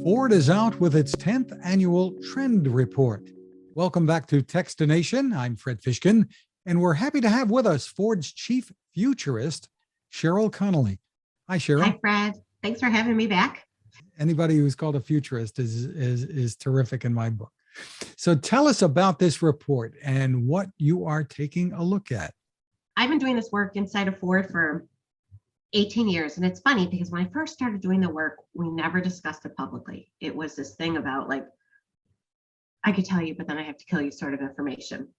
Ford is out with its 10th annual Trend Report. Welcome back to Techstination. I'm Fred Fishkin, and we're happy to have with us Ford's chief futurist, Sheryl Connelly. Hi, Sheryl. Hi, Fred. Thanks for having me back. Anybody who's called a futurist is terrific in my book. So tell us about this report and what you are taking a look at. I've been doing this work inside of Ford for 18 years. And it's funny because when I first started doing the work, we never discussed it publicly. It was this thing about like, I could tell you, but then I have to kill you sort of information.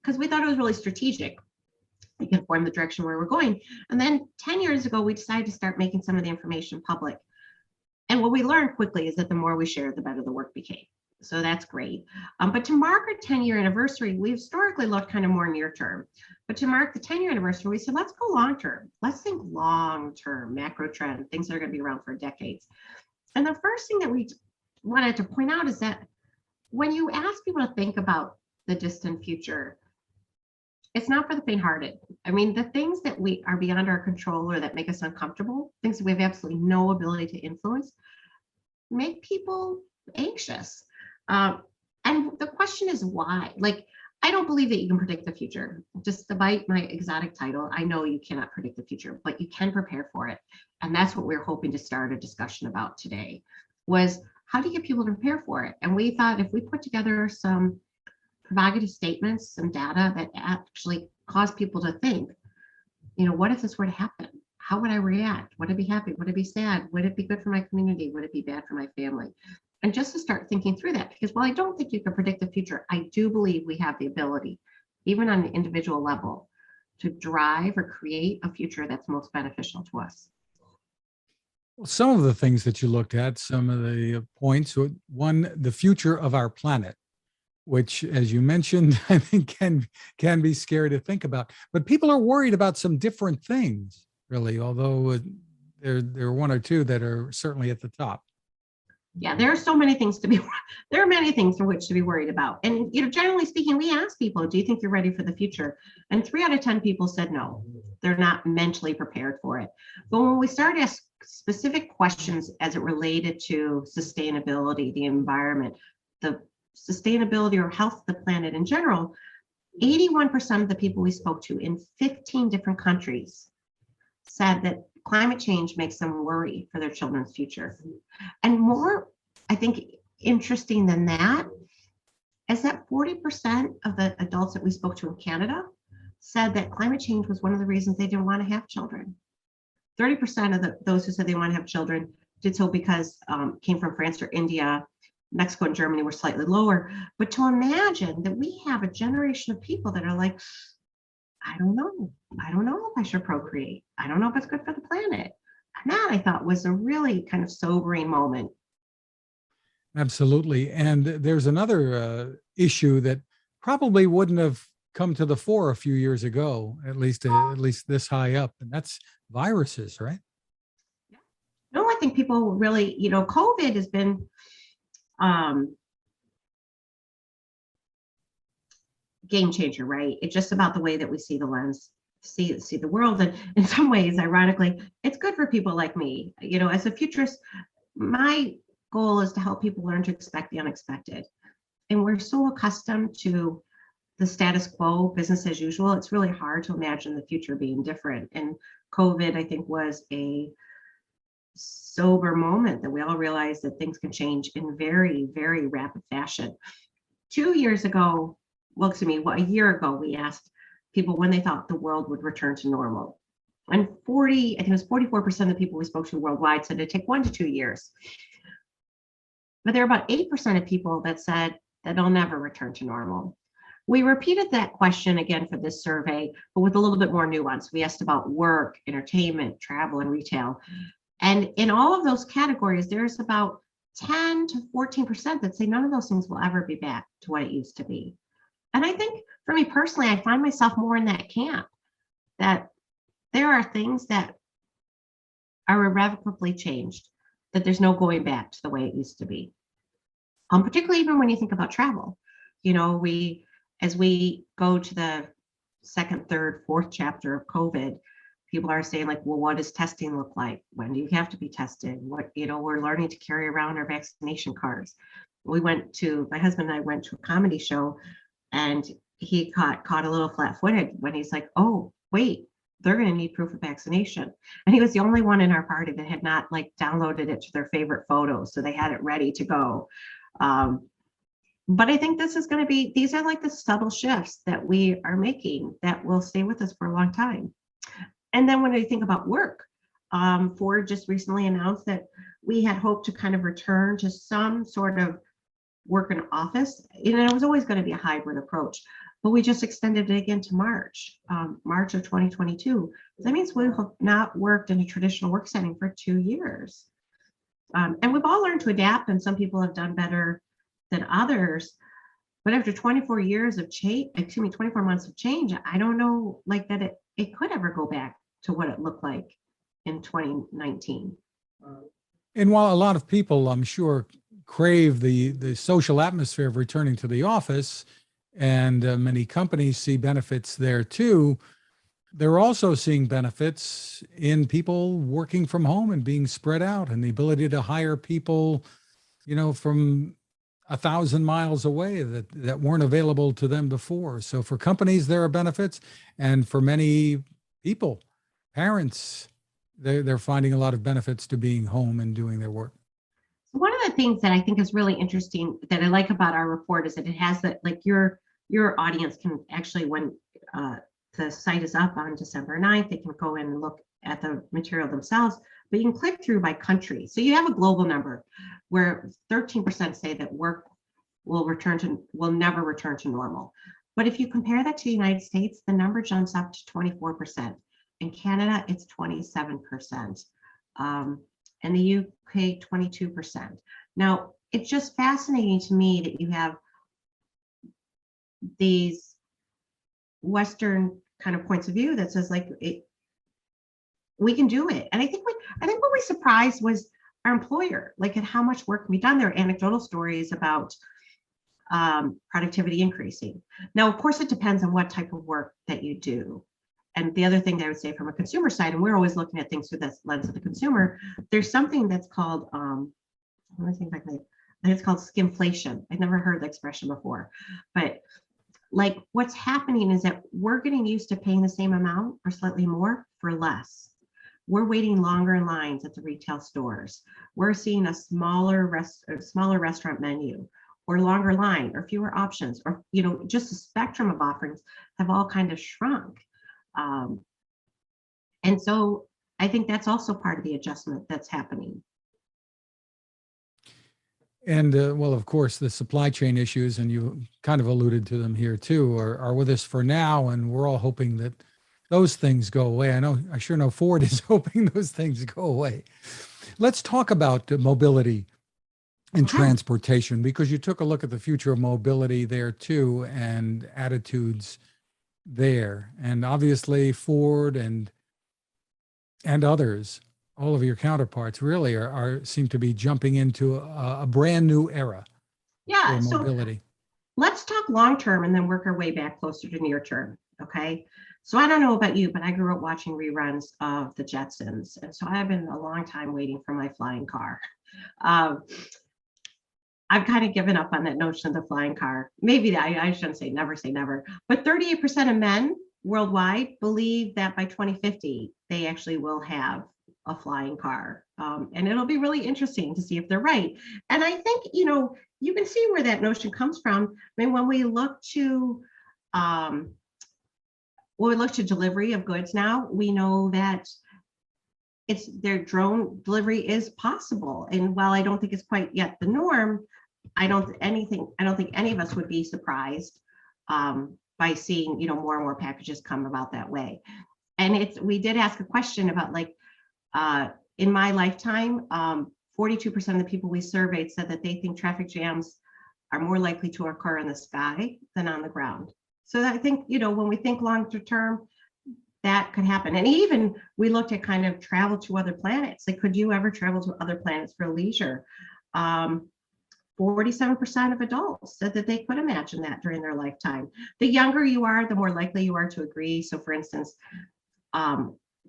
Because we thought it was really strategic. It could inform the direction where we're going. And then 10 years ago, we decided to start making some of the information public. And what we learned quickly is that the more we shared, the better the work became. So that's great. But to mark our 10-year anniversary, we historically looked kind of more near term. But to mark the 10-year anniversary, we said, let's go long term. Let's think long term, macro trend, things that are going to be around for decades. And the first thing that we wanted to point out is that when you ask people to think about the distant future, it's not for the faint-hearted. I mean, the things that we are beyond our control or that make us uncomfortable, things that we have absolutely no ability to influence, make people anxious. And the question is why? Like, I don't believe that you can predict the future. Just despite my exotic title, I know you cannot predict the future, but you can prepare for it. And that's what we're hoping to start a discussion about today, was how do you get people to prepare for it? And we thought if we put together some provocative statements, some data that actually cause people to think, what if this were to happen? How would I react? Would I be happy? Would I be sad? Would it be good for my community? Would it be bad for my family? And just to start thinking through that, because while I don't think you can predict the future, I do believe we have the ability, even on an individual level, to drive or create a future that's most beneficial to us. Well, some of the things that you looked at, some of the points, one, the future of our planet, which, as you mentioned, I think can be scary to think about. But people are worried about some different things, really, although there are one or two that are certainly at the top. Yeah, there are so many things there are many things for which to be worried about. And, generally speaking, we ask people, do you think you're ready for the future? And 3 out of 10 people said no, they're not mentally prepared for it. But when we started asking specific questions as it related to sustainability, the environment, the sustainability or health of the planet in general, 81% of the people we spoke to in 15 different countries said that climate change makes them worry for their children's future. And more, I think, interesting than that is that 40% of the adults that we spoke to in Canada said that climate change was one of the reasons they didn't want to have children. 30% of those who said they want to have children did so because came from France or India. Mexico and Germany were slightly lower. But to imagine that we have a generation of people that are like, I don't know if I should procreate. I don't know if it's good for the planet. And that, I thought, was a really kind of sobering moment. Absolutely. And there's another issue that probably wouldn't have come to the fore a few years ago, at least this high up, and that's viruses, right? No, I think people really, COVID has been game changer, right? It's just about the way that we see the lens, see the world. And in some ways, ironically, it's good for people like me. As a futurist, my goal is to help people learn to expect the unexpected. And we're so accustomed to the status quo, business as usual. It's really hard to imagine the future being different. And COVID, I think, was a sober moment that we all realized that things can change in very, very rapid fashion. 2 years ago, a year ago, we asked people when they thought the world would return to normal. And 44% of people we spoke to worldwide said it'd take 1 to 2 years. But there are about 8% of people that said that they'll never return to normal. We repeated that question again for this survey, but with a little bit more nuance. We asked about work, entertainment, travel, and retail. And in all of those categories, there's about 10 to 14% that say none of those things will ever be back to what it used to be. And I think for me personally, I find myself more in that camp, that there are things that are irrevocably changed, that there's no going back to the way it used to be. Particularly even when you think about travel. As we go to the 2nd, 3rd, 4th chapter of COVID, people are saying like, well, what does testing look like? When do you have to be tested? What, we're learning to carry around our vaccination cards. My husband and I went to a comedy show, and he caught a little flat-footed when he's like, oh, wait, they're going to need proof of vaccination. And he was the only one in our party that had not like downloaded it to their favorite photos. So they had it ready to go. But I think these are like the subtle shifts that we are making that will stay with us for a long time. And then when I think about work, Ford just recently announced that we had hoped to kind of return to some sort of work in office. It was always going to be a hybrid approach, but we just extended it again to March of 2022. That means we have not worked in a traditional work setting for 2 years. And we've all learned to adapt, and some people have done better than others. But after 24 years of 24 months of change, I don't know like that it could ever go back to what it looked like in 2019. And while a lot of people, I'm sure, crave the social atmosphere of returning to the office, and many companies see benefits there too, they're also seeing benefits in people working from home and being spread out, and the ability to hire people, from 1,000 miles away that weren't available to them before. So for companies, there are benefits, and for many people, parents, they're finding a lot of benefits to being home and doing their work. One of the things that I think is really interesting that I like about our report is that it has that, like, your audience can actually, when the site is up on December 9th, they can go in and look at the material themselves, but you can click through by country. So you have a global number where 13% say that work will never return to normal. But if you compare that to the United States, the number jumps up to 24%. In Canada, it's 27%. And the UK, 22%. Now, it's just fascinating to me that you have these Western kind of points of view that says like we can do it. And I think what we surprised was our employer, like at how much work can be done. There are anecdotal stories about productivity increasing. Now, of course, it depends on what type of work that you do. And the other thing that I would say from a consumer side, and we're always looking at things through this lens of the consumer, there's something that's called, let me think back, I think it's called skimflation. I've never heard the expression before, but like what's happening is that we're getting used to paying the same amount or slightly more for less. We're waiting longer in lines at the retail stores. We're seeing a smaller restaurant menu, or longer line, or fewer options, or just the spectrum of offerings have all kind of shrunk. And so I think that's also part of the adjustment that's happening. And well, of course, the supply chain issues, and you kind of alluded to them here too, are with us for now, and we're all hoping that those things go away. I sure know Ford is hoping those things go away. Let's talk about mobility and transportation, because you took a look at the future of mobility there too, and attitudes there. And obviously Ford and others, all of your counterparts really seem to be jumping into a brand new era for mobility. So let's talk long term and then work our way back closer to near term. Okay. So I don't know about you, but I grew up watching reruns of the Jetsons. And so I've been a long time waiting for my flying car. I've kind of given up on that notion of the flying car. Maybe I shouldn't say never, but 38% of men worldwide believe that by 2050, they actually will have a flying car. And it'll be really interesting to see if they're right. And I think, you can see where that notion comes from. I mean, when we look to delivery of goods now, we know that their drone delivery is possible. And while I don't think it's quite yet the norm, I don't think any of us would be surprised by seeing, more and more packages come about that way. And we did ask a question about in my lifetime, 42% of the people we surveyed said that they think traffic jams are more likely to occur in the sky than on the ground. So I think, when we think longer term, that could happen. And even we looked at kind of travel to other planets. Like, could you ever travel to other planets for leisure? 47% of adults said that they could imagine that during their lifetime. The younger you are, the more likely you are to agree. So for instance,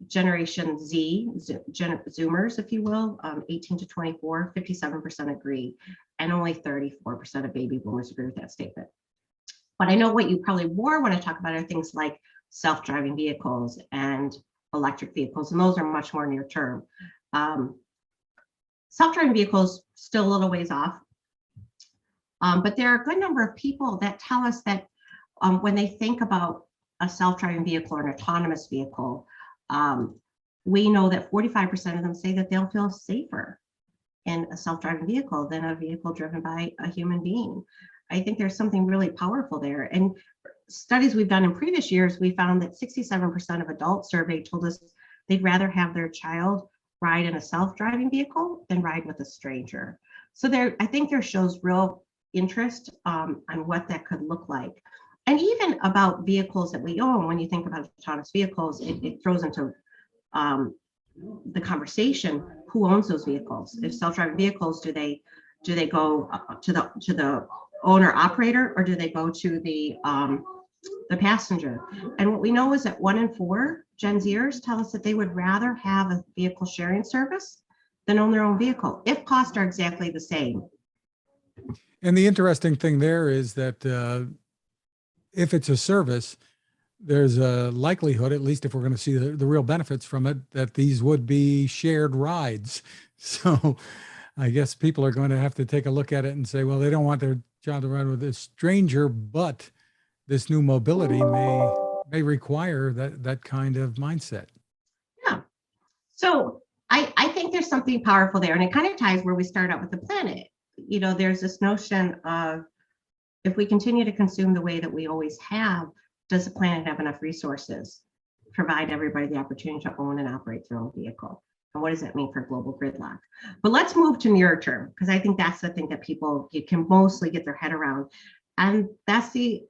Generation Z, Zoomers, if you will, 18 to 24, 57% agree, and only 34% of baby boomers agree with that statement. But I know what you probably more want to talk about are things like self-driving vehicles and electric vehicles, and those are much more near term. Self-driving vehicles still a little ways off, but there are a good number of people that tell us that when they think about a self-driving vehicle or an autonomous vehicle, we know that 45% of them say that they'll feel safer in a self-driving vehicle than a vehicle driven by a human being. I think there's something really powerful there. And studies we've done in previous years, we found that 67% of adults surveyed told us they'd rather have their child ride in a self-driving vehicle than ride with a stranger. So I think there shows real interest on what that could look like. And even about vehicles that we own, when you think about autonomous vehicles, it throws into the conversation, who owns those vehicles? If self-driving vehicles, do they go to the owner operator, or do they go to the passenger? And what we know is that 1 in 4 Gen Zers tell us that they would rather have a vehicle sharing service than own their own vehicle if costs are exactly the same. And the interesting thing there is that if it's a service, there's a likelihood, at least if we're going to see the real benefits from it, that these would be shared rides. So I guess people are going to have to take a look at it and say, well, they don't want their child to ride with a stranger, but this new mobility may require that kind of mindset. Yeah. So I think there's something powerful there, and it kind of ties where we start out with the planet. You know, there's this notion of, if we continue to consume the way that we always have, does the planet have enough resources to provide everybody the opportunity to own and operate their own vehicle? And what does that mean for global gridlock? But let's move to near term, because I think that's the thing that people can mostly get their head around. And that's the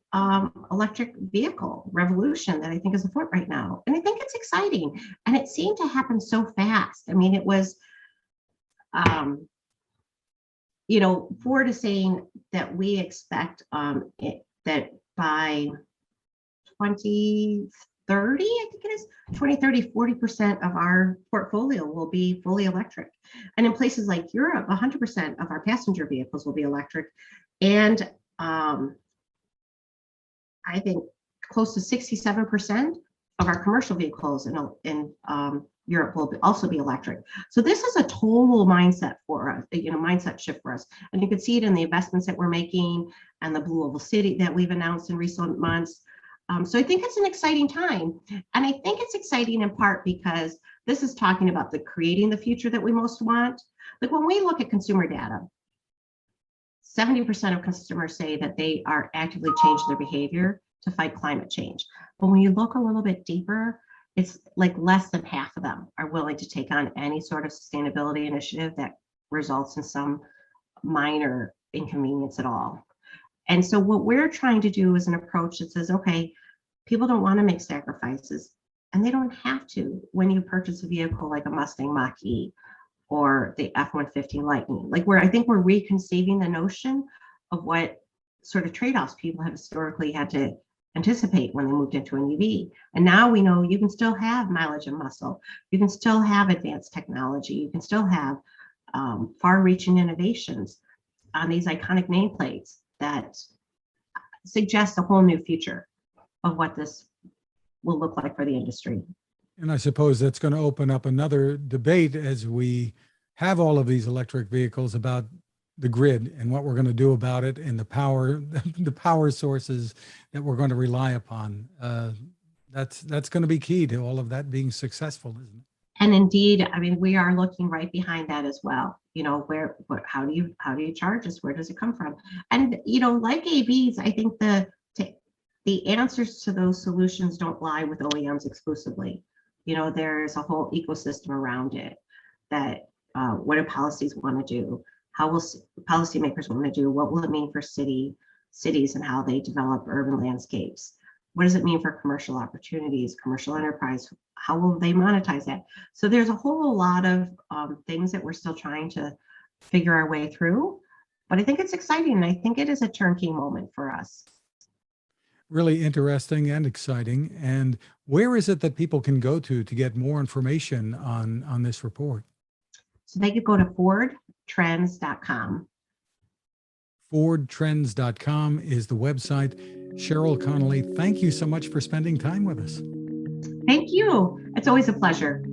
electric vehicle revolution that I think is afoot right now. And I think it's exciting. And it seemed to happen so fast. I mean, it was, Ford is saying that we expect that by 2030, I think it is, 2030, 40% of our portfolio will be fully electric. And in places like Europe, 100% of our passenger vehicles will be electric. And I think close to 67% of our commercial vehicles in Europe will also be electric. So this is a total mindset for us, mindset shift for us. And you can see it in the investments that we're making and the Blue Oval City that we've announced in recent months. So I think it's an exciting time. And I think it's exciting in part because this is talking about creating the future that we most want. Like when we look at consumer data, 70% of consumers say that they are actively changing their behavior to fight climate change. But when you look a little bit deeper, it's like less than half of them are willing to take on any sort of sustainability initiative that results in some minor inconvenience at all. And so what we're trying to do is an approach that says, okay, people don't want to make sacrifices, and they don't have to when you purchase a vehicle like a Mustang Mach-E or the F-150 Lightning. Like I think we're reconceiving the notion of what sort of trade-offs people have historically had to anticipate when they moved into an EV. And now we know you can still have mileage and muscle. You can still have advanced technology. You can still have far-reaching innovations on these iconic nameplates that suggest a whole new future of what this will look like for the industry. And I suppose that's going to open up another debate as we have all of these electric vehicles about the grid and what we're going to do about it and the power sources that we're going to rely upon. That's going to be key to all of that being successful, isn't it? And indeed, I mean, we are looking right behind that as well. How do you charge this? Where does it come from? And like AVs, I think the answers to those solutions don't lie with OEMs exclusively. There's a whole ecosystem around it that what do policies want to do? How will policymakers want to do? What will it mean for cities and how they develop urban landscapes? What does it mean for commercial opportunities, commercial enterprise? How will they monetize that? So there's a whole lot of things that we're still trying to figure our way through. But I think it's exciting, and I think it is a turnkey moment for us. really interesting and exciting. And where is it that people can go to get more information on this report? So they could go to fordtrends.com. Fordtrends.com is the website. Sheryl Connelly, thank you so much for spending time with us. Thank you. It's always a pleasure.